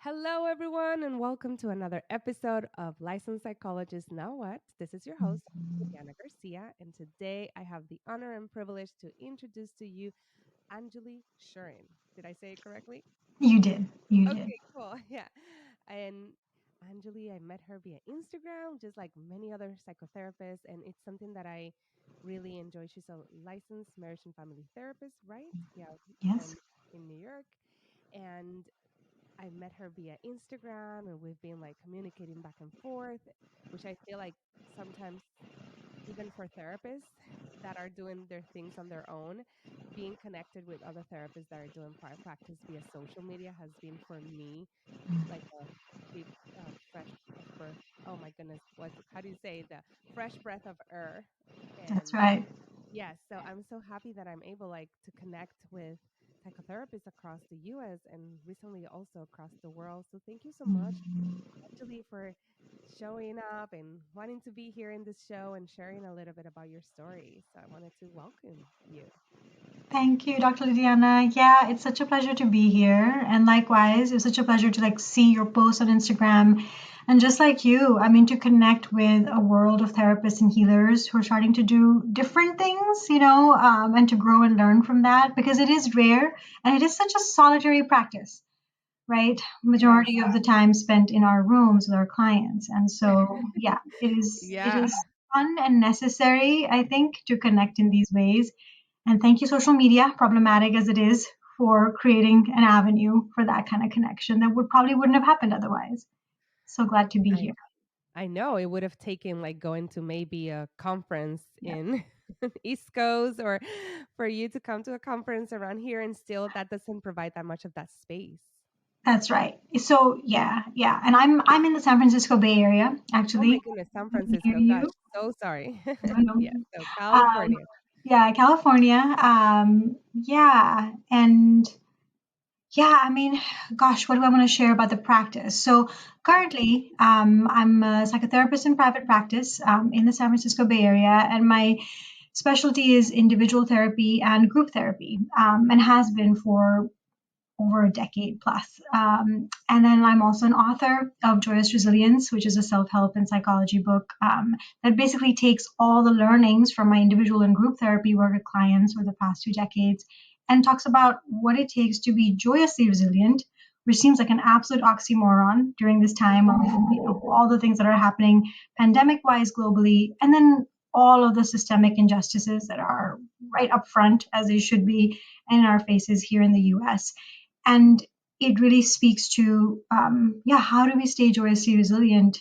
Hello, everyone, and welcome to another episode of Licensed Psychologist Now What? This is your host, Diana Garcia, and today I have the honor and privilege to introduce to you Anjuli Sherin. Did I say it correctly? You did. You did. Okay, cool. Yeah. And Anjali, I met her via Instagram, just like many other psychotherapists, and it's something that I really enjoy. She's a licensed marriage and family therapist, right? Yeah, Yes. and in New York. And I met her via Instagram and we've been like communicating back and forth, which I feel like sometimes even for therapists that are doing their things on their own, being connected with other therapists that are doing private practice via social media has been for me like a big fresh breath. Oh my goodness, what? How do you say the fresh breath of air? That's And right. yes, so I'm so happy that I'm able like to connect with psychotherapists across the US and recently also across the world. So thank you so much, Anjali, for showing up and wanting to be here in this show and sharing a little bit about your story. So I wanted to welcome you. Thank you, Dr. Lydiana. Yeah, it's such a pleasure to be here. And likewise, it's such a pleasure to see your posts on Instagram. And just like you, I mean, to connect with a world of therapists and healers who are starting to do different things, and to grow and learn from that because it is rare and it is such a solitary practice, right? Yes. Majority of the time spent in our rooms with our clients. And so, yeah, it Yeah. is fun and necessary, I think, to connect in these ways. And thank you, social media, problematic as it is, for creating an avenue for that kind of connection that would probably wouldn't have happened otherwise. So glad to be I here. I know it would have taken like going to maybe a conference Yeah, in East Coast or for you to come to a conference around here and still that doesn't provide that much of that space. that's right. So yeah. And I'm in the San Francisco Bay Area, Oh my actually, goodness, San near Francisco. Gosh, you. so sorry. I know. Yeah, so Um, California. yeah, California. Yeah, and yeah, I mean, gosh, what do I want to share about the practice? So currently, I'm a psychotherapist in private practice in the San Francisco Bay Area, and my specialty is individual therapy and group therapy, and has been for over a decade plus. And then I'm also an author of Joyous Resilience, which is a self help and psychology book that basically takes all the learnings from my individual and group therapy work with clients for the past 2 decades and talks about what it takes to be joyously resilient, which seems like an absolute oxymoron during this time of all the things that are happening pandemic wise globally, and then all of the systemic injustices that are right up front as they should be in our faces here in the US. And it really speaks to how do we stay joyously resilient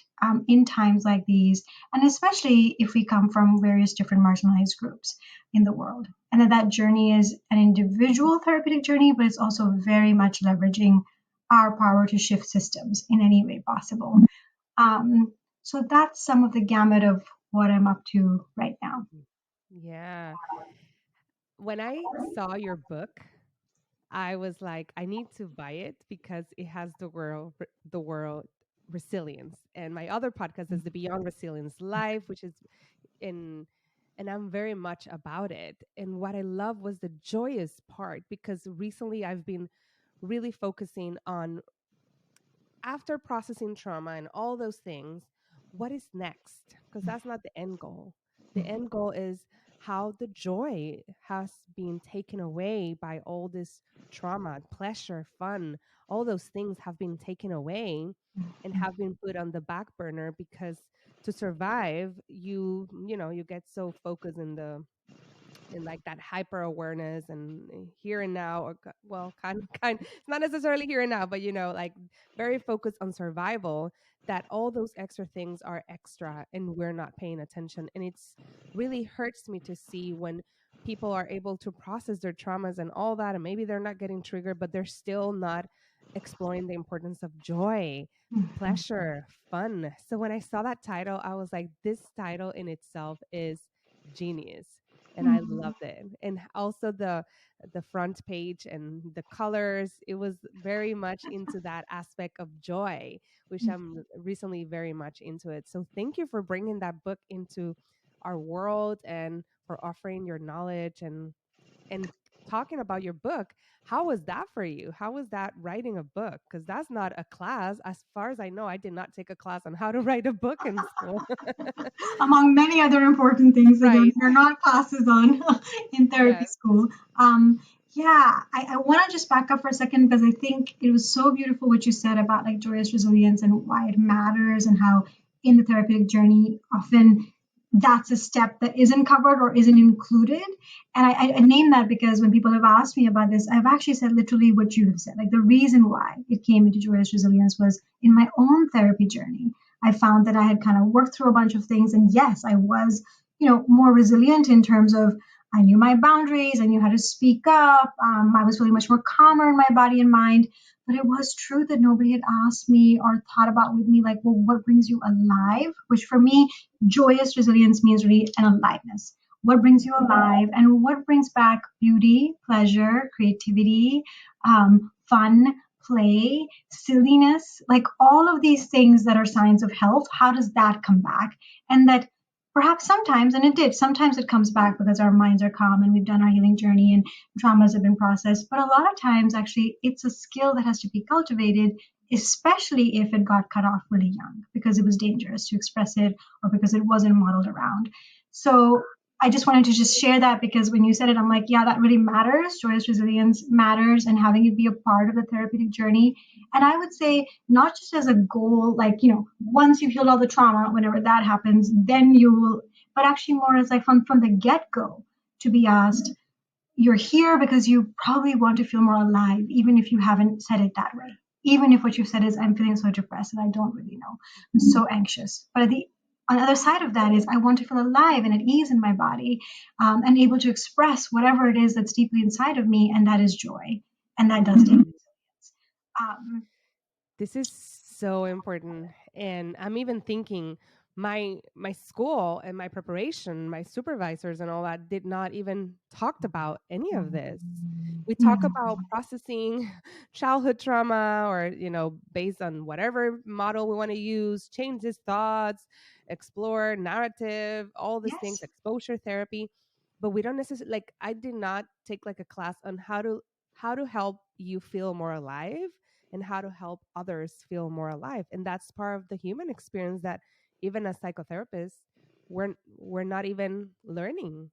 in times like these, and especially if we come from various different marginalized groups in the world, and that journey is an individual therapeutic journey, but it's also very much leveraging our power to shift systems in any way possible. So that's some of the gamut of what I'm up to right now. Yeah. When I saw your book, I was like, I need to buy it because it has the world resilience. And my other podcast is the Beyond Resilience Life, which is in and I'm very much about it. And what I love was the joyous part because recently I've been really focusing on after processing trauma and all those things, what is next? Because that's not the end goal. The end goal is how the joy has been taken away by all this trauma, pleasure, fun, all those things have been taken away and have been put on the back burner because to survive, you get so focused in like that hyper awareness and here and now or well kind it's not necessarily here and now but like very focused on survival that all those extra things are extra and we're not paying attention and it's really hurts me to see when people are able to process their traumas and all that and maybe they're not getting triggered but they're still not exploring the importance of joy, pleasure, fun. So when I saw that title I was like this title in itself is genius and I loved it. And also the front page and the colors, it was very much into that aspect of joy, which I'm recently very much into it. So thank you for bringing that book into our world and for offering your knowledge and talking about your book. How was that for you? How was that writing a book? Because that's not a class. As far as I know, I did not take a class on how to write a book in school. Among many other important things that Right. there are not classes on in therapy Yes. school. Um, yeah, I want to just back up for a second because I think it was so beautiful what you said about like joyous resilience and why it matters and how in the therapeutic journey often that's a step that isn't covered or isn't included. And I name that because when people have asked me about this, I've actually said literally what you have said. Like the reason why it came into joyous resilience was in my own therapy journey. I found that I had kind of worked through a bunch of things. And yes, I was, more resilient in terms of I knew my boundaries, I knew how to speak up. I was feeling much more calmer in my body and mind. But it was true that nobody had asked me or thought about with me, like, well, what brings you alive? Which for me, joyous resilience means really an aliveness. What brings you alive and what brings back beauty, pleasure, creativity, fun, play, silliness, like all of these things that are signs of health, how does that come back? And that perhaps sometimes, and it did, sometimes it comes back because our minds are calm and we've done our healing journey and traumas have been processed. But a lot of times, actually, it's a skill that has to be cultivated, especially if it got cut off really young because it was dangerous to express it or because it wasn't modeled around. So I just wanted to just share that because when you said it, I'm like, yeah, that really matters. Joyous resilience matters and having it be a part of the therapeutic journey. And I would say, not just as a goal, like, once you've healed all the trauma, whenever that happens, then you will, but actually more as like from the get go to be asked, you're here because you probably want to feel more alive, even if you haven't said it that way. Even if what you said is, I'm feeling so depressed and I don't really know. I'm so anxious. But on the other side of that is, I want to feel alive and at ease in my body and able to express whatever it is that's deeply inside of me. And that is joy. And that does take Mhm. resilience. Um, This is so important. And I'm even thinking my school and my preparation, my supervisors and all that did not even talked about any of this. We talk yeah. about processing childhood trauma or, based on whatever model we want to use, change his thoughts, explore narrative, all these things, Yes. exposure therapy. But we don't necessarily like I did not take like a class on how to help you feel more alive and how to help others feel more alive. And that's part of the human experience that even as psychotherapists, we're not even learning.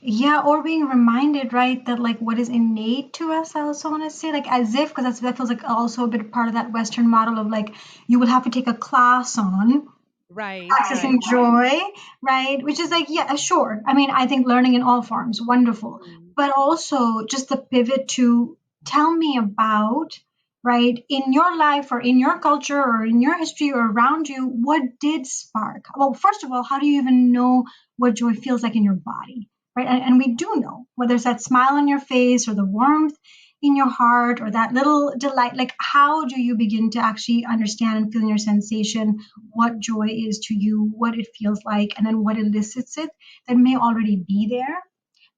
Yeah, or being reminded, right, that like what is innate to us, I also want to say, like as if, because that feels like also a bit part of that Western model of like you will have to take a class on Right, accessing right. joy, right? Which is like, yeah, sure. I mean, I think learning in all forms, wonderful. Mm. But also just the pivot to tell me about, right, in your life or in your culture or in your history or around you, what did spark? Well, first of all, how do you even know what joy feels like in your body? Right. And we do know whether it's that smile on your face or the warmth in your heart or that little delight. Like, how do you begin to actually understand and feel in your sensation what joy is to you, what it feels like, and then what elicits it that may already be there,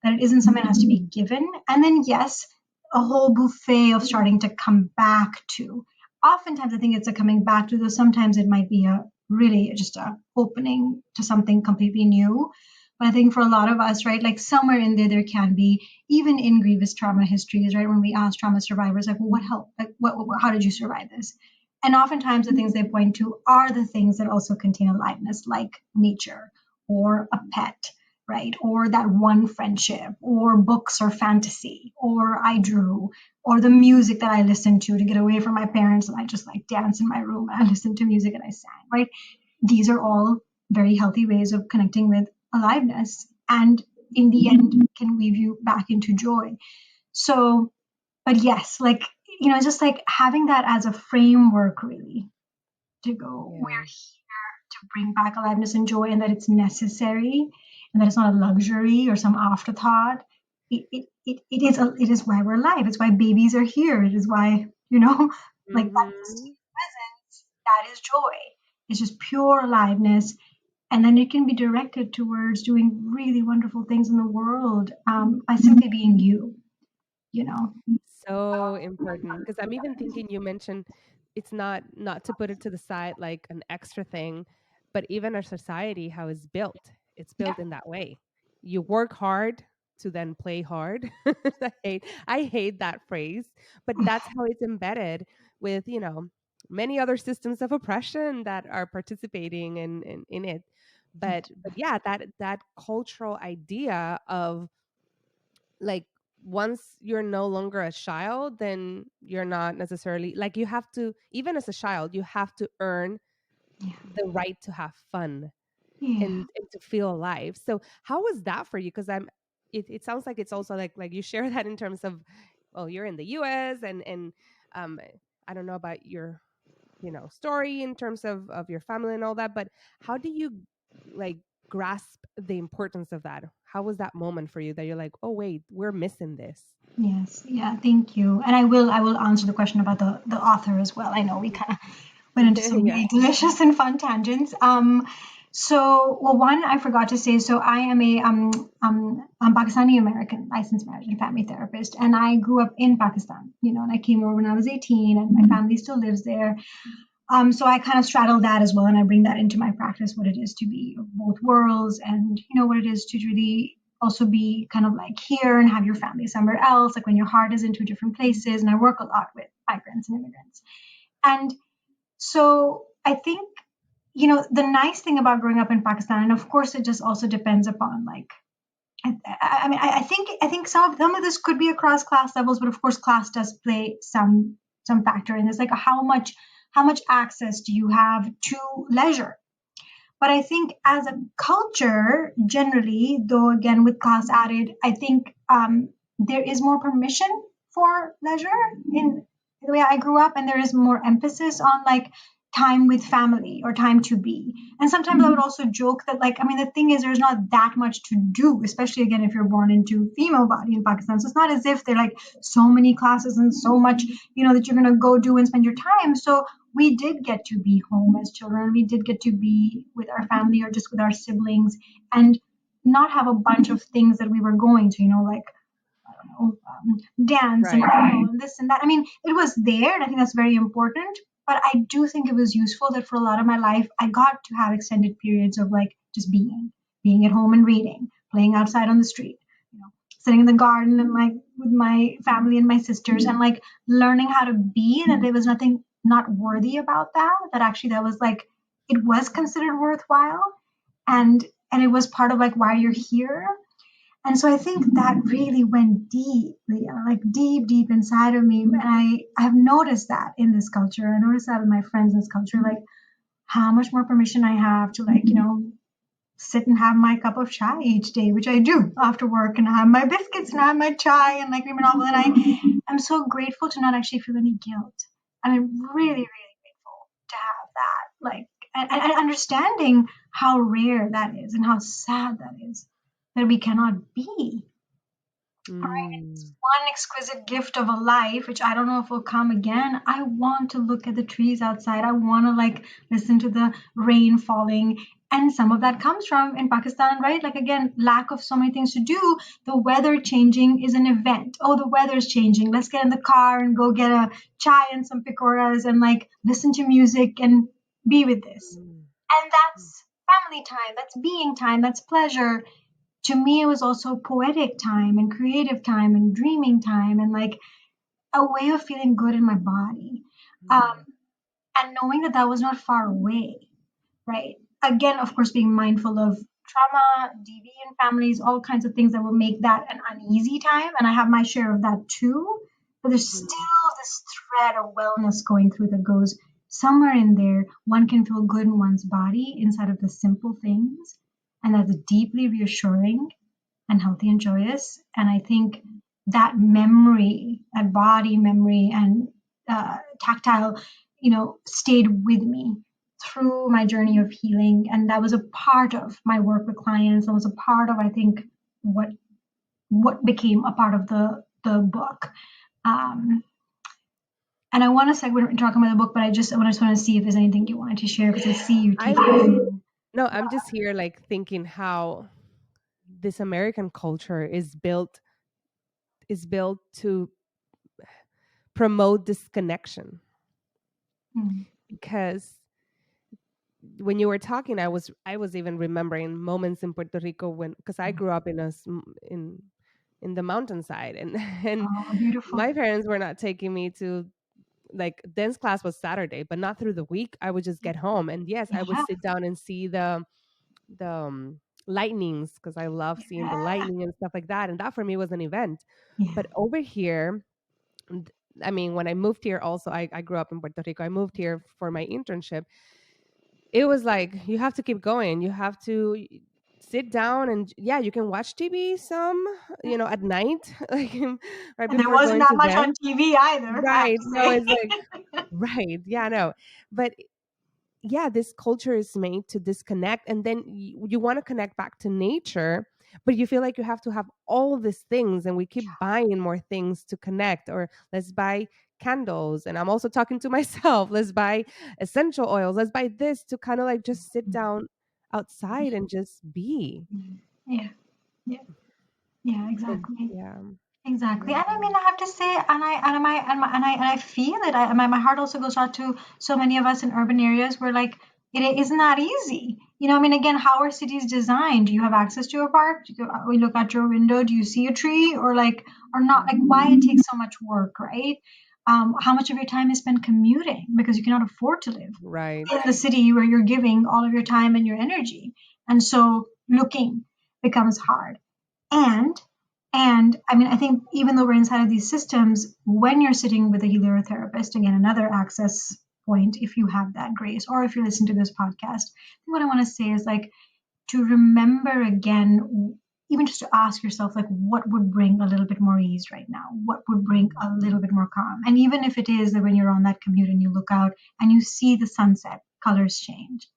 that it isn't something that has to be given. And then, yes, a whole buffet of starting to come back to. Oftentimes, I think it's a coming back to, though sometimes it might be a really just a opening to something completely new. But I think for a lot of us, right, like somewhere in there, there can be, even in grievous trauma histories, right, when we ask trauma survivors, like, well, what helped? Like, how did you survive this? And oftentimes, the things they point to are the things that also contain aliveness, like nature or a pet, right? Or that one friendship, or books or fantasy, or I drew, or the music that I listened to get away from my parents and I just like dance in my room and I listened to music and I sang, right? These are all very healthy ways of connecting with aliveness and in the end can weave you back into joy. So, but yes, like, just like having that as a framework really to go, we're Yeah. here to bring back aliveness and joy and that it's necessary and that it's not a luxury or some afterthought. It is why we're alive. It's why babies are here. It is why, like that Mhm. presence, that is joy. It's just pure aliveness. And then it can be directed towards doing really wonderful things in the world by simply being you, you know? So important because I'm even thinking you mentioned it's not to put it to the side like an extra thing, but even our society how it's built. It's Yeah. built in that way. You work hard to then play hard. I hate that phrase, but that's how it's embedded with, many other systems of oppression that are participating in it. But yeah, that cultural idea of, like, once you're no longer a child, then you're not necessarily, like, you have to, even as a child, you have to earn Yeah. the right to have fun Yeah. and to feel alive. So how was that for you? Because it sounds like it's also like you share that in terms of, well, you're in the US, and um I don't know about your, story in terms of your family and all that, but how do you, like, grasp the importance of that? How was that moment for you that you're like, oh wait, we're missing this? Yes. Yeah. Thank you. And I will answer the question about the author as well. I know we kind of went into some Yeah. really delicious and fun tangents. So, well, one I forgot to say. So, I am I'm Pakistani American licensed marriage and family therapist, and I grew up in Pakistan. And I came over when I was 18, and my family still lives there. So I kind of straddle that as well, and I bring that into my practice, what it is to be of both worlds, and what it is to really also be kind of like here and have your family somewhere else, like when your heart is in two different places. And I work a lot with migrants and immigrants. And so I think, the nice thing about growing up in Pakistan, and of course it just also depends upon, like, I think some of this could be across class levels, but of course class does play some factor in this. Like, how much access do you have to leisure? But I think as a culture, generally, though again with class added, I think there is more permission for leisure in the way I grew up, and there is more emphasis on, like, time with family or time to be. And sometimes I would also joke that, like, I mean, the thing is, there's not that much to do, especially again if you're born into female body in Pakistan. So it's not as if they're like so many classes and so much, that you're gonna go do and spend your time. So we did get to be home as children. We did get to be with our family or just with our siblings, and not have a bunch of things that we were going to, like, I don't know, dance and, Right. and this and that. I mean, it was there, and I think that's very important. But I do think it was useful that for a lot of my life, I got to have extended periods of, like, just being at home and reading, playing outside on the street, sitting in the garden and, like, with my family and my sisters, and, like, learning how to be, and that there was nothing not worthy about that. That actually that was, like, it was considered worthwhile, and it was part of, like, why you're here. And so I think that really went deep, like deep, deep inside of me. And I have noticed that in this culture. I noticed that with my friends in this culture, like, how much more permission I have to, like, sit and have my cup of chai each day, which I do after work, and have my biscuits and have my chai and, like, cream and all. And I'm so grateful to not actually feel any guilt. I mean, really, really grateful to have that. Like, and understanding how rare that is and how sad that is that we cannot be. Right? It's Mm. one exquisite gift of a life, which I don't know if will come again. I want to look at the trees outside. I want to, like, listen to the rain falling. And some of that comes from in Pakistan, right? Like, again, lack of so many things to do. The weather changing is an event. Oh, the weather's changing. Let's get in the car and go get a chai and some picoras and, like, listen to music and be with this. Mm. And that's family time. That's being time. That's pleasure. To me, it was also poetic time and creative time and dreaming time, and, like, a way of feeling good in my body. Um, Mm. and knowing that that was not far away, right? Again, of course, being mindful of trauma, DV in families, all kinds of things that will make that an uneasy time. And I have my share of that too. But there's Mm. still this thread of wellness going through that goes somewhere in there. One can feel good in one's body inside of the simple things. And that's deeply reassuring and healthy and joyous. And I think that memory, that body memory and tactile, stayed with me through my journey of healing. And that was a part of my work with clients. That was a part of, I think, what became a part of the book. Um, and I want to segue into talking about the book, but I just want to see if there's anything you wanted to share, because I see you I taking. No, I'm just here, like, thinking how this American culture is built to promote disconnection. Mm, Because when you were talking, I was even remembering moments in Puerto Rico, when, because I grew up in in the mountainside, and and Oh, beautiful. my parents were not taking me to, like, dance class was Saturday, but not through the week. I would just get home, and yes, I would Yeah. sit down and see the lightnings, because I love seeing the Yeah. lightning and stuff like that, and that for me was an event. Yeah. But over here, and I mean, when I moved here, also I grew up in Puerto Rico. I moved here for my internship. It was like you have to keep going. You have to sit down and yeah, you can watch TV some, at night, like right And there before wasn't going that to much bed. on TV either, I have Right. to So say. it's like right. Yeah, no. But yeah, this culture is made to disconnect, and then you want to connect back to nature, but you feel like you have to have all these things, and we keep buying more things to connect, or let's buy candles, and I'm also talking to myself, let's buy essential oils, let's buy this to kind of like just sit down outside and just be. Yeah. Yeah. Yeah, So exactly. yeah. Exactly. And I Yeah. mean, I have to say, and I feel it. My heart also goes out to so many of us in urban areas where like it isn't that easy. I mean, again, how are cities designed? Do you have access to a park? We look out your window, do you see a tree, or like, or not? Like, why it takes so much work, right? How much of your time is spent commuting because you cannot afford to live Right. in the city where you're giving all of your time and your energy, and so looking becomes hard. And I mean, I think even though we're inside of these systems, when you're sitting with a healer or therapist, again, another access point, if you have that grace, or if you listen to this podcast, what I want to say is like to remember again, even just to ask yourself, like, what would bring a little bit more ease right now? What would bring a little bit more calm? And even if it is that when you're on that commute and you look out and you see the sunset, colors change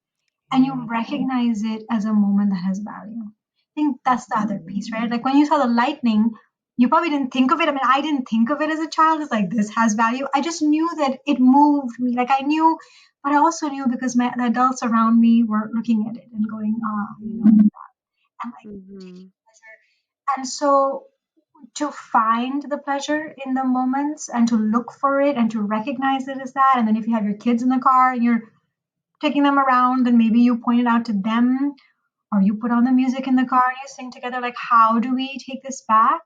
and you Yeah. recognize it as a moment that has value. I think that's the other piece, right? Like when you saw the lightning, you probably didn't think of it. I mean, I didn't think of it as a child. It's like this has value. I just knew that it moved me. Like I knew, but I also knew because the adults around me were looking at it and going, ah, and like Mm-hmm. taking pleasure. And so to find the pleasure in the moments and to look for it and to recognize it as that. And then if you have your kids in the car and you're taking them around, then maybe you point it out to them or you put on the music in the car and you sing together. Like, how do we take this back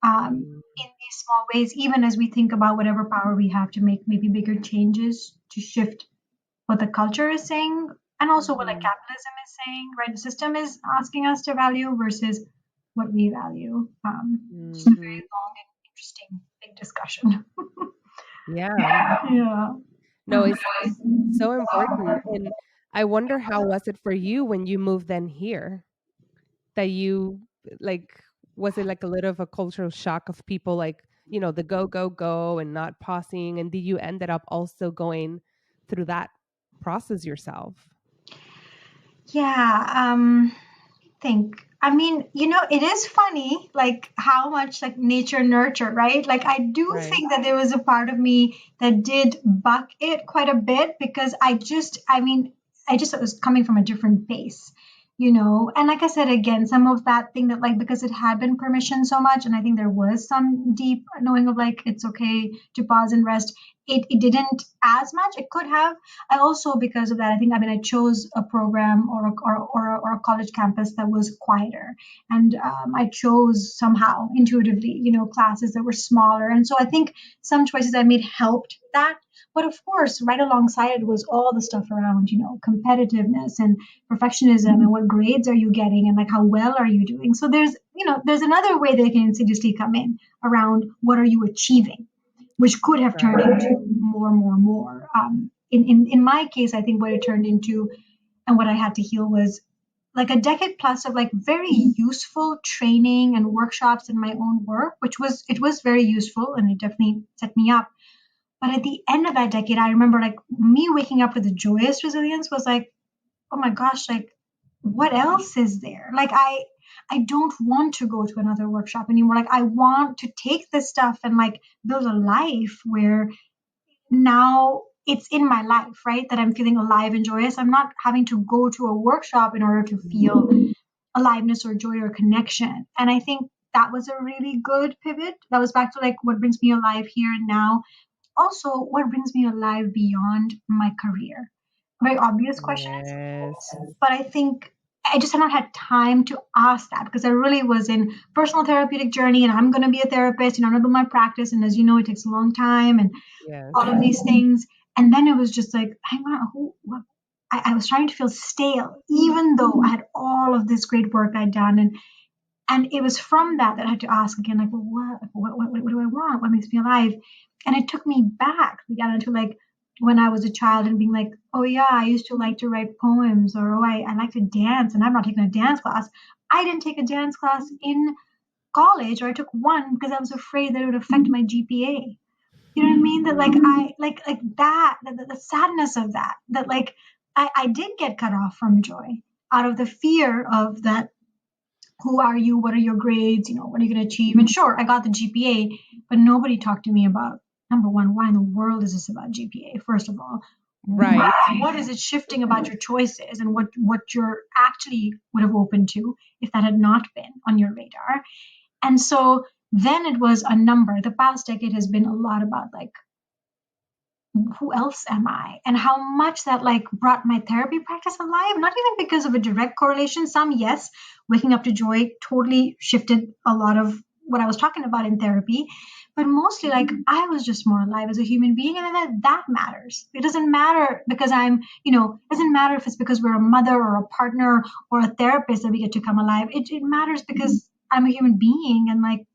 in these small ways, even as we think about whatever power we have to make maybe bigger changes to shift what the culture is saying and also what like Mm-hmm. capitalism is saying, right? The system is asking us to value versus what we value. Just a Mm-hmm. very long and interesting big discussion. Yeah. Yeah. No, it's so important. And I wonder how was it for you when you moved then here? That you like was it like a little of a cultural shock of people like, the go, go, go and not pausing? And did you ended up also going through that process yourself? Yeah. Think. I mean, it is funny, like how much like nature nurture, right? Like I do Right. think that there was a part of me that did buck it quite a bit because I mean, I just was coming from a different base, And like I said, again, some of that thing that like because it had been permission so much, and I think there was some deep knowing of like it's okay to pause and rest. It didn't as much. It could have. I also, because of that, I mean, I chose a program or a college campus that was quieter. And I chose somehow intuitively, classes that were smaller. And so I think some choices I made helped that. But of course, right alongside it was all the stuff around, competitiveness and perfectionism and what grades are you getting and like how well are you doing. So there's another way that can insidiously come in around what are you achieving, which could have turned Right. into more. In my case, I think what it turned into and what I had to heal was like a decade plus of like very useful training and workshops in my own work, it was very useful and it definitely set me up. But at the end of that decade, I remember like me waking up with a joyous resilience was like, oh my gosh, like what else is there? Like I don't want to go to another workshop anymore. Like I want to take this stuff and like build a life where now it's in my life, right? That I'm feeling alive and joyous. I'm not having to go to a workshop in order to feel aliveness or joy or connection. And I think that was a really good pivot. That was back to like what brings me alive here and now. Also, what brings me alive beyond my career. Very obvious question, I Yes. suppose. But I think I just had not had time to ask that because I really was in personal therapeutic journey and I'm going to be a therapist and I'm going to build my practice. And as you know, it takes a long time and Yes. all of these things. And then it was just like, hang on, I was trying to feel stale, even though I had all of this great work I'd done. And it was from that that I had to ask again, like, well, what do I want? What makes me alive? And it took me back again into like when I was a child and being like, oh yeah, I used to like to write poems, or oh, I like to dance, and I've not taken a dance class. I didn't take a dance class in college, or I took one because I was afraid that it would affect my GPA. You know what I mean? That like I like that the sadness of that like I did get cut off from joy out of the fear of that. Who are you? What are your grades? You know, what are you going to achieve? And sure, I got the GPA, but nobody talked to me about number one, why in the world is this about GPA? First of all, Right. what is it shifting about your choices and what you're actually would have opened to if that had not been on your radar? And so then it was a number. The past decade has been a lot about like who else am I? And how much that like brought my therapy practice alive, not even because of a direct correlation. Some, yes, waking up to joy totally shifted a lot of what I was talking about in therapy, but mostly like I was just more alive as a human being. And that matters. It doesn't matter because it doesn't matter if it's because we're a mother or a partner or a therapist that we get to come alive. It matters because I'm a human being and like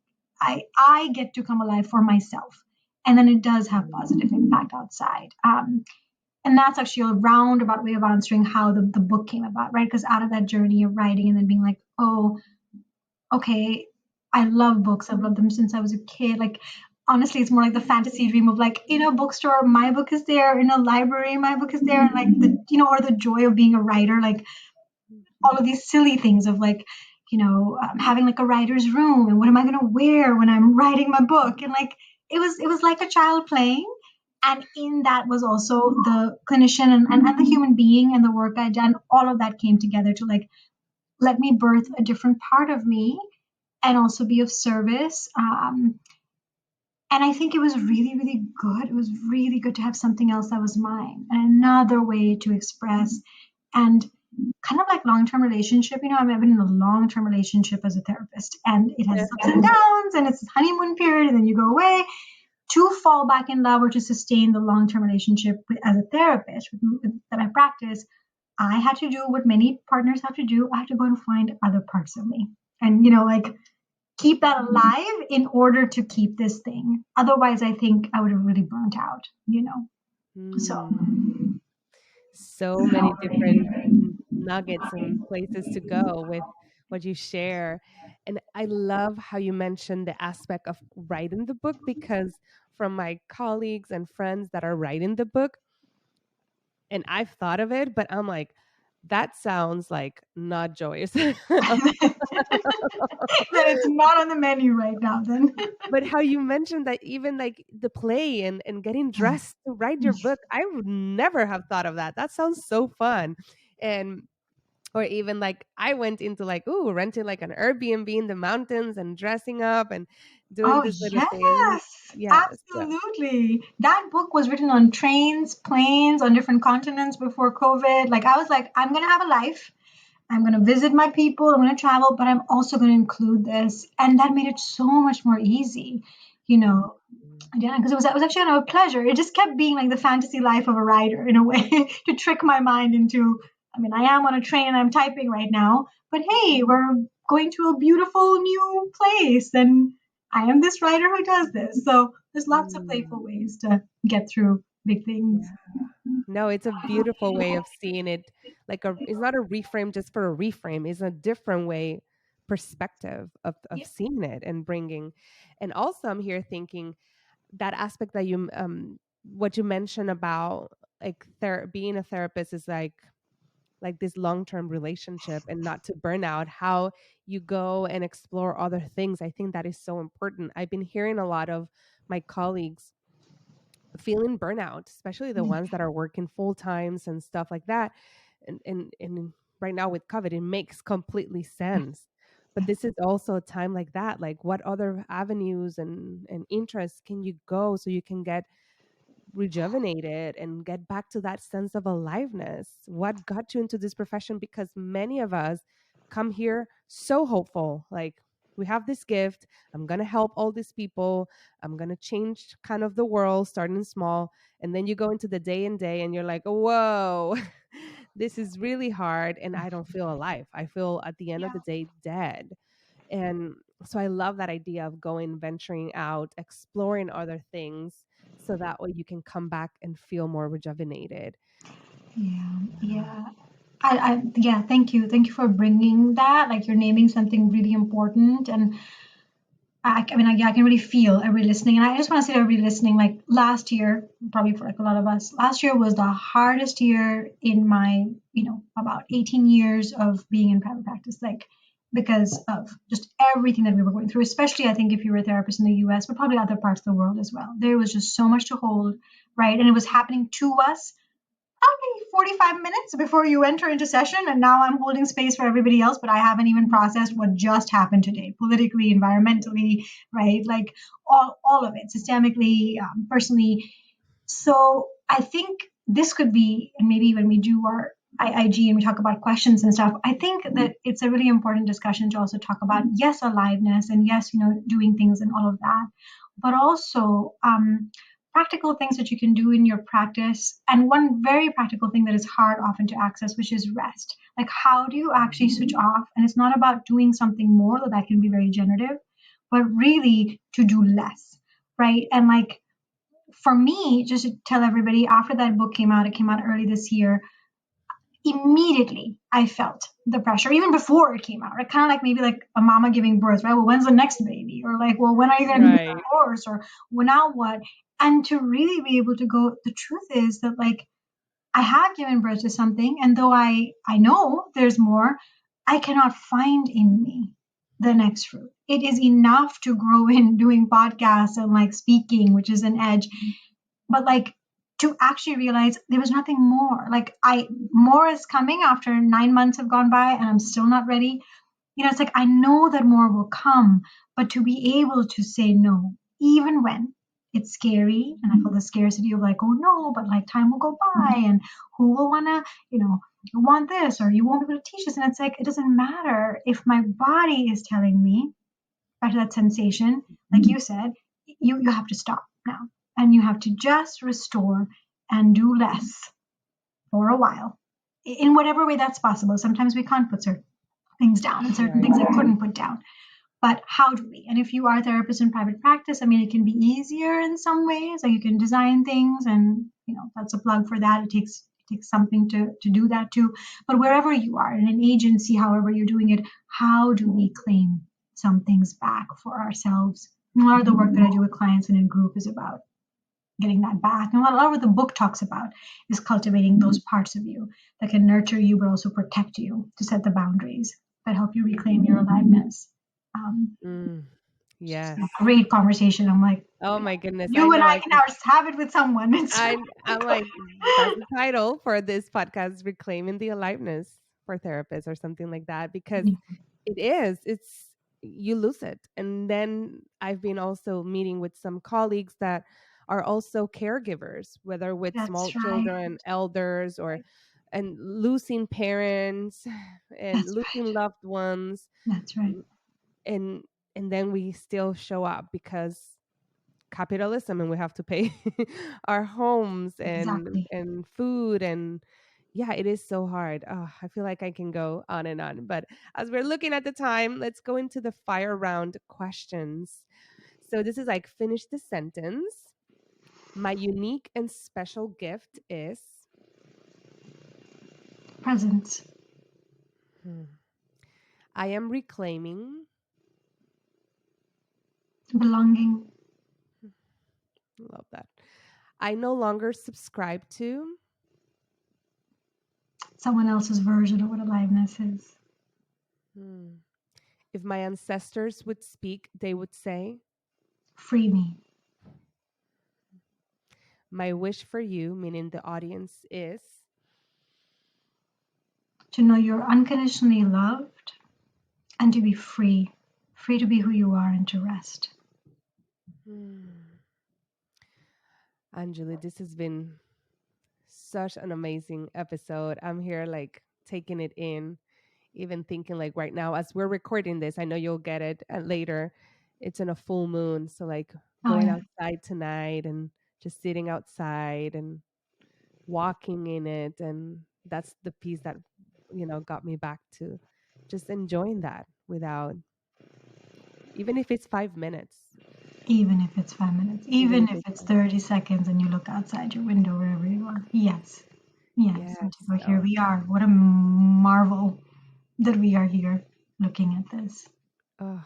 I get to come alive for myself, and then it does have positive impact outside. And that's actually a roundabout way of answering how the book came about, right? Because out of that journey of writing and then being like, oh, okay, I love books. I've loved them since I was a kid. Like, honestly, it's more like the fantasy dream of like in a bookstore, my book is there. In a library, my book is there. And like or the joy of being a writer, like all of these silly things of like, having like a writer's room and what am I going to wear when I'm writing my book? And like, it was like a child playing. And in that was also the clinician and the human being and the work I'd done. All of that came together to like, let me birth a different part of me and also be of service. And I think it was really, really good. It was really good to have something else that was mine and another way to express. And kind of like long-term relationship, I've been in a long-term relationship as a therapist, and it has its ups and downs, and it's a honeymoon period, and then you go away. To fall back in love or to sustain the long-term relationship as a therapist that I practice, I had to do what many partners have to do. I have to go and find other parts of me, and like keep that alive in order to keep this thing. Otherwise, I think I would have really burnt out. So. So many different nuggets and places to go with what you share. And I love how you mentioned the aspect of writing the book, because from my colleagues and friends that are writing the book, and I've thought of it, but I'm like, that sounds like not joyous. Then it's not on the menu right now then. But how you mentioned that even like the play and getting dressed to write your book, I would never have thought of that. That sounds so fun. And or even like I went into like, ooh, renting like an Airbnb in the mountains and dressing up and doing Oh, this little thing. yes, Yes. absolutely. That book was written on trains, planes, on different continents before COVID. Like, I was like, I'm going to have a life. I'm going to visit my people. I'm going to travel, but I'm also going to include this. And that made it so much more easy, you know. Yeah, because it was actually kind of a pleasure. It just kept being like the fantasy life of a writer in a way to trick my mind into. I mean, I am on a train and I'm typing right now, but hey, we're going to a beautiful new place, and I am this writer who does this. So there's lots of Mm. playful ways to get through big things. Yeah. No, it's a beautiful way of seeing it. Like it's not a reframe just for a reframe. It's a different way perspective of Yeah. seeing it and bringing. And also, I'm here thinking that aspect that you what you mentioned about like being a therapist is like this long-term relationship and not to burn out, how you go and explore other things. I think that is so important. I've been hearing a lot of my colleagues feeling burnout, especially the ones that are working full times and stuff like that. And right now with COVID, it makes completely sense. But this is also a time like that. Like, what other avenues and interests can you go so you can get rejuvenated and get back to that sense of aliveness. What got you into this profession? Because many of us come here so hopeful, like, we have this gift. I'm going to help all these people. I'm going to change kind of the world, starting small. And then you go into the day and day and you're like, whoa, this is really hard. And I don't feel alive. I feel at the end of Yeah. the day dead. And so I love that idea of going, venturing out, exploring other things so that way you can come back and feel more rejuvenated. Yeah. Yeah. Yeah, thank you. Thank you for bringing that. Like, you're naming something really important. And I can really feel everybody listening. And I just want to say to everybody listening, like, last year, probably for like a lot of us, last year was the hardest year in my, about 18 years of being in private practice. Like, because of just everything that we were going through, especially I think if you were a therapist in the US, but probably other parts of the world as well. There was just so much to hold, right? And it was happening to us probably 45 minutes before you enter into session, and now I'm holding space for everybody else, but I haven't even processed what just happened today, politically, environmentally, right? Like, all of it, systemically, personally. So I think this could be, and maybe when we do our IIG and we talk about questions and stuff, I think that it's a really important discussion to also talk about, yes, aliveness, and yes, doing things and all of that, but also practical things that you can do in your practice. And one very practical thing that is hard often to access, which is rest. Like, how do you actually switch off? And it's not about doing something more, though that can be very generative, but really to do less, right? And like, for me, just to tell everybody, after that book came out, it came out early this year, immediately I felt the pressure, even before it came out, right? Kind of like maybe like a mama giving birth, right? Well, when's the next baby? Or like, well, when are you going to do Right. the course? Or, well, now what? And to really be able to go, the truth is that, like, I have given birth to something, and though I know there's more, I cannot find in me the next fruit. It is enough to grow in doing podcasts and like speaking, which is an edge, but like, to actually realize there was nothing more. Like, more is coming after 9 months have gone by and I'm still not ready. It's like, I know that more will come, but to be able to say no, even when it's scary, and I feel the scarcity of like, oh no, but like time will go by, and who will wanna, want this, or you won't be able to teach this. And it's like, it doesn't matter if my body is telling me, back to that sensation, like you said, you have to stop now, and you have to just restore and do less for a while, in whatever way that's possible. Sometimes we can't put certain things down, and certain Right. things I couldn't put down. But how do we? And if you are a therapist in private practice, I mean, it can be easier in some ways. Like, you can design things, and that's a plug for that. It takes something to do that too. But wherever you are in an agency, however you're doing it, how do we claim some things back for ourselves? And a lot of the work that I do with clients and in group is about getting that back. And a lot of what the book talks about is cultivating those parts of you that can nurture you, but also protect you, to set the boundaries that help you reclaim your aliveness. Mm, It's yes. a great conversation. I'm like, Oh my goodness. I you and know. I can now just have it with someone. It's I'm like, that's the title for this podcast, Reclaiming the Aliveness for Therapists, or something like that, because it's, you lose it. And then I've been also meeting with some colleagues that are also caregivers, whether with small that's right. children, elders, or and losing parents and That's losing right. loved ones. That's right. And and then we still show up because capitalism, and we have to pay our homes Exactly. and food. And yeah, it is so hard. Oh, I feel like I can go on and on, but as we're looking at the time, let's go into the fire round questions. So this is like, finish the sentence. My unique and special gift is. Presence. Hmm. I am reclaiming. Belonging. Love that. I no longer subscribe to. Someone else's version of what aliveness is. Hmm. If my ancestors would speak, they would say. Free me. My wish for you, meaning the audience, is. To know you're unconditionally loved, and to be free. Free to be who you are and to rest. Hmm. Anjuli, this has been such an amazing episode. I'm here like taking it in, even thinking like right now as we're recording this, I know you'll get it later. It's in a full moon, so like Oh going yeah, outside tonight and just sitting outside and walking in it, and that's the piece that got me back to just enjoying that without, even if it's 5 minutes, even if it's 5 minutes, even even if if it's it's 5 minutes. 30 seconds and you look outside your window wherever you are. Yes, yes. And Yes. to go, here So, we are. What a marvel that we are here looking at this. oh,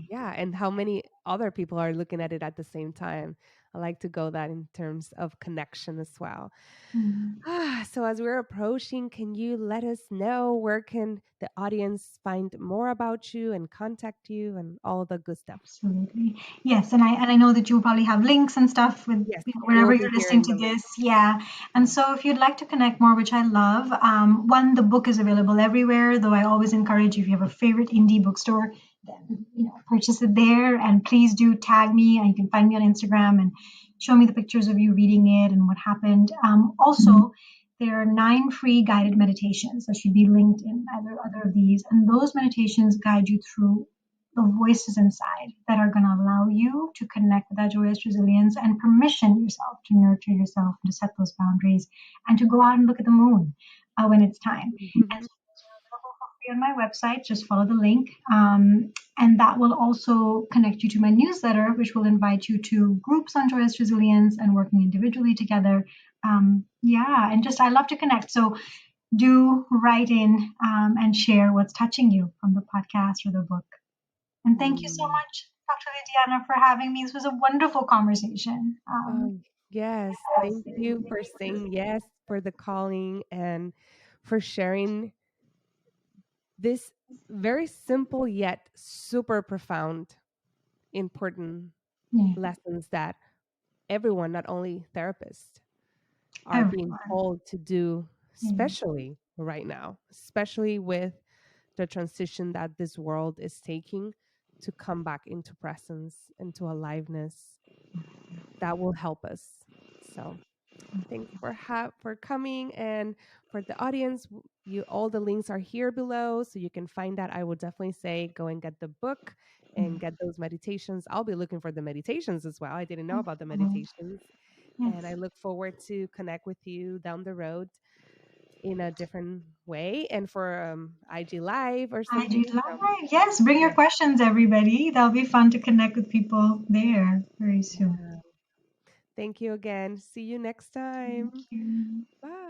yeah, and how many other people are looking at it at the same time. I like to go that in terms of connection as well. Mm, So as we're approaching, can you let us know where can the audience find more about you and contact you and all the good stuff? absolutely. Yes, and I know that you probably have links and stuff with Yes, it wherever will be you're here listening in to the link. this. Yeah. And so if you'd like to connect more, which I love, one, the book is available everywhere, though I always encourage you, if you have a favorite indie bookstore, then purchase it there. And please do tag me, and you can find me on Instagram and show me the pictures of you reading it and what happened. Also, there are 9 free guided meditations that should be linked in either other of these, and those meditations guide you through the voices inside that are going to allow you to connect with that joyous resilience and permission yourself to nurture yourself and to set those boundaries and to go out and look at the moon when it's time. And Mhm. so those are available for free on my website. Just follow the link. And that will also connect you to my newsletter, which will invite you to groups on joyous resilience and working individually together. Yeah, and just I love to connect. So do write in and share what's touching you from the podcast or the book. And thank you so Mm. much, Dr. Lydiana, for having me. This was a wonderful conversation. Oh, yes. Thank you for saying yes, for the calling, and for sharing this very simple yet super profound, important Yeah, lessons that everyone, not only therapists, are being everyone. told to do, Yeah, especially right now, especially with the transition that this world is taking to come back into presence, into aliveness that will help us. So, thanks for coming, and for the audience, you all the links are here below, so you can find that. I would definitely say go and get the book and get those meditations. I'll be looking for the meditations as well. I didn't know about the meditations, and I yes. look forward to connect with you down the road in a different way, and for IG live or I do something. So live. Yes, bring your yeah, questions, everybody. That'll be fun to connect with people there very soon. yeah. Thank you again. See you next Thank time. you. Bye.